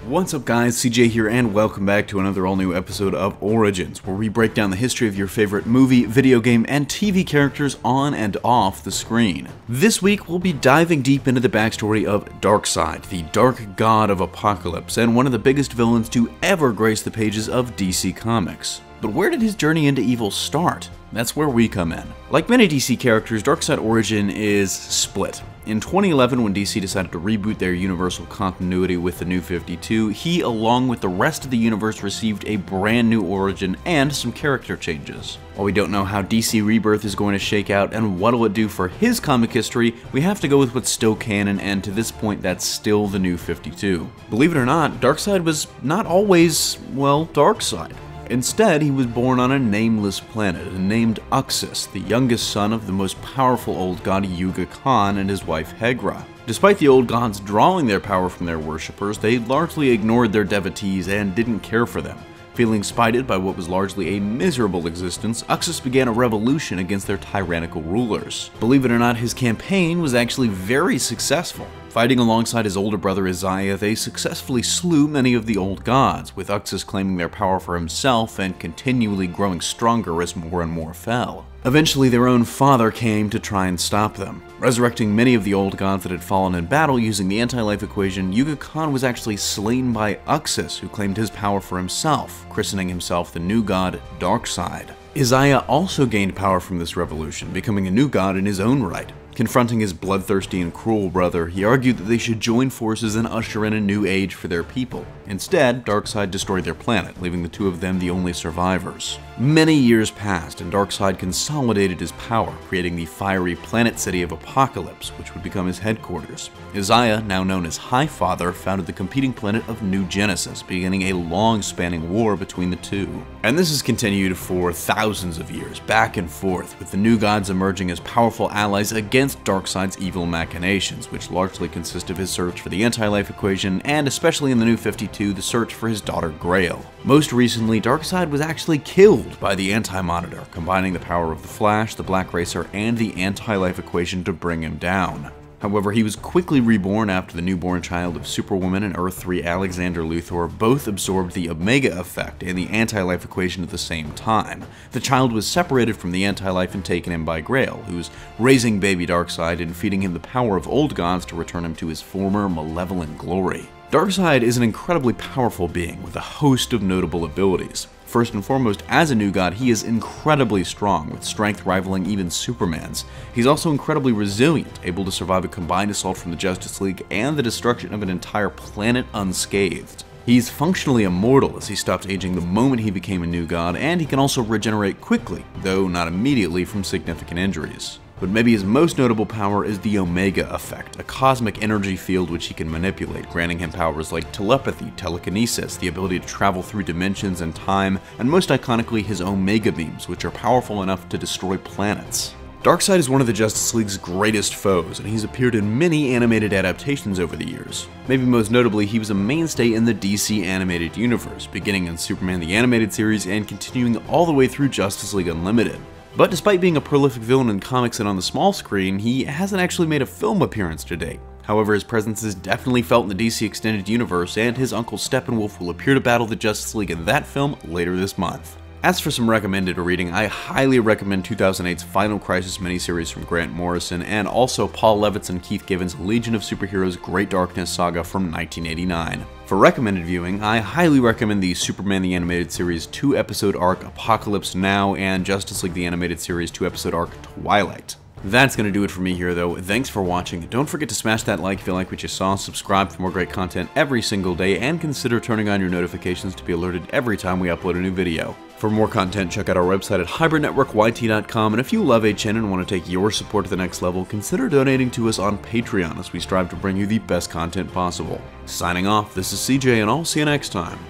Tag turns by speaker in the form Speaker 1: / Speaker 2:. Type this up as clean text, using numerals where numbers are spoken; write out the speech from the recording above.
Speaker 1: What's up guys, CJ here and welcome back to another all-new episode of Origins, where we break down the history of your favorite movie, video game, and TV characters on and off the screen. This week we'll be diving deep into the backstory of Darkseid, the dark god of apocalypse, and one of the biggest villains to ever grace the pages of DC Comics. But where did his journey into evil start? That's where we come in. Like many DC characters, Darkseid's origin is split. In 2011, when DC decided to reboot their universal continuity with the New 52, he, along with the rest of the universe, received a brand new origin and some character changes. While we don't know how DC Rebirth is going to shake out and what'll it do for his comic history, we have to go with what's still canon, and to this point, that's still the New 52. Believe it or not, Darkseid was not always, well, Darkseid. Instead, he was born on a nameless planet named Uxas, the youngest son of the most powerful old god Yuga Khan and his wife Hegra. Despite the old gods drawing their power from their worshippers, they largely ignored their devotees and didn't care for them. Feeling spited by what was largely a miserable existence, Uxas began a revolution against their tyrannical rulers. Believe it or not, his campaign was actually very successful. Fighting alongside his older brother Isaiah, they successfully slew many of the old gods, with Uxas claiming their power for himself and continually growing stronger as more and more fell. Eventually, their own father came to try and stop them. Resurrecting many of the old gods that had fallen in battle using the anti-life equation, Yuga Khan was actually slain by Uxas, who claimed his power for himself, christening himself the new god Darkseid. Isaiah also gained power from this revolution, becoming a new god in his own right. Confronting his bloodthirsty and cruel brother, he argued that they should join forces and usher in a new age for their people. Instead, Darkseid destroyed their planet, leaving the two of them the only survivors. Many years passed, and Darkseid consolidated his power, creating the fiery planet city of Apocalypse, which would become his headquarters. Isaiah, now known as Highfather, founded the competing planet of New Genesis, beginning a long-spanning war between the two. And this has continued for thousands of years, back and forth, with the new gods emerging as powerful allies against Darkseid's evil machinations, which largely consist of his search for the anti-life equation, and especially in the New 52, the search for his daughter Grail. Most recently, Darkseid was actually killed by the Anti-Monitor, combining the power of the Flash, the Black Racer, and the anti-life equation to bring him down. However, he was quickly reborn after the newborn child of Superwoman and Earth-3 Alexander Luthor both absorbed the Omega effect and the anti-life equation at the same time. The child was separated from the anti-life and taken in by Grail, who's raising baby Darkseid and feeding him the power of old gods to return him to his former malevolent glory. Darkseid is an incredibly powerful being with a host of notable abilities. First and foremost, as a new god, he is incredibly strong, with strength rivaling even Superman's. He's also incredibly resilient, able to survive a combined assault from the Justice League and the destruction of an entire planet unscathed. He's functionally immortal, as he stopped aging the moment he became a new god, and he can also regenerate quickly, though not immediately, from significant injuries. But maybe his most notable power is the Omega effect, a cosmic energy field which he can manipulate, granting him powers like telepathy, telekinesis, the ability to travel through dimensions and time, and most iconically his Omega beams, which are powerful enough to destroy planets. Darkseid is one of the Justice League's greatest foes, and he's appeared in many animated adaptations over the years. Maybe most notably, he was a mainstay in the DC animated universe, beginning in Superman the Animated Series and continuing all the way through Justice League Unlimited. But despite being a prolific villain in comics and on the small screen, he hasn't actually made a film appearance to date. However, his presence is definitely felt in the DC Extended Universe, and his uncle Steppenwolf will appear to battle the Justice League in that film later this month. As for some recommended reading, I highly recommend 2008's Final Crisis miniseries from Grant Morrison, and also Paul Levitz and Keith Gibbons' Legion of Superheroes Great Darkness saga from 1989. For recommended viewing, I highly recommend the Superman the Animated Series 2-episode arc Apocalypse Now and Justice League the Animated Series 2-episode arc Twilight. That's going to do it for me here though. Thanks for watching. Don't forget to smash that like if you like what you saw, subscribe for more great content every single day, and consider turning on your notifications to be alerted every time we upload a new video. For more content, check out our website at hybridnetworkyt.com, and if you love HN and want to take your support to the next level, consider donating to us on Patreon as we strive to bring you the best content possible. Signing off, this is CJ, and I'll see you next time.